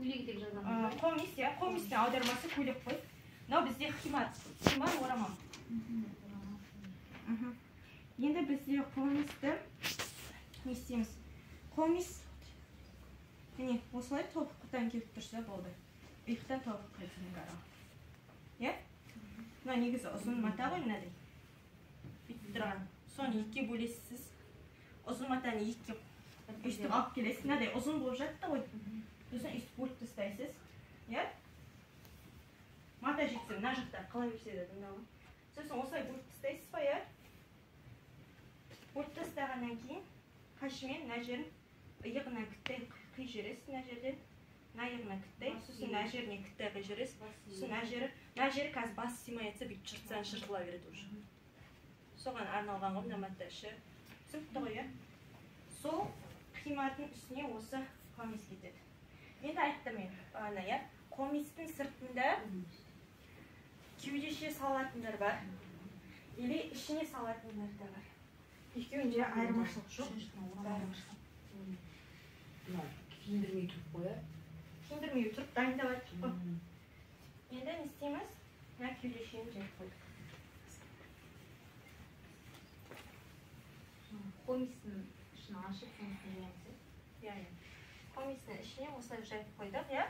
Көйлек деп жазамыз. Қомис, иә, қомистің аудармасы көйлек қой. Мынау бізде химар орамал. Енді бізде қомисті не істейміз? Қомис міне осылай тобықтан келіп тұрса болды. Иықтан тобыққа дейін бара. Иә? Мына негізі ұзын мата ғой мынадай. Бүйтіп тұрған. Соны екіге бөлесіз. Ұзын матаны екіге үстіп алып келесіз. Мынадай ұзын болып жатты ғой. Сосын үстіп бөліп тастайсыз. Иә? Мата жетсе мына жақта қала берсе де мынау. Сосын осылай бөліп тастайсыз ба, иә? Бөліп тастағаннан кейін қашымен мына жерін иығына кіттай қи жүресіз мына жерден. Мына иығына кіттай, сосын мына жеріне кіттай қи жүресіз. Сосын мына жері қазір басы сыймай жатса бүйтіп жыртсаң жыртыла береді уже. Соған арналған ғой мына мата іші. Түсінікті ғой, иә? Сол химардың үстіне осы қомис кетеді. Енді айттым мен бағана, иә? Қомистің сыртында кеудеше салатындар бар, или ішіне салатындар да бар. Екеуінде айырмашылық жоқ. Киіндірмей тұрып қоя. Киіндірмей тұрып дайындап айттық қой. Енді не істейміз? Мына кеудешені жайып қойдық. Қомистің ішін ашып, сонысын жайымыз. Қомистің ішіне осылай жайып қойдық, иә?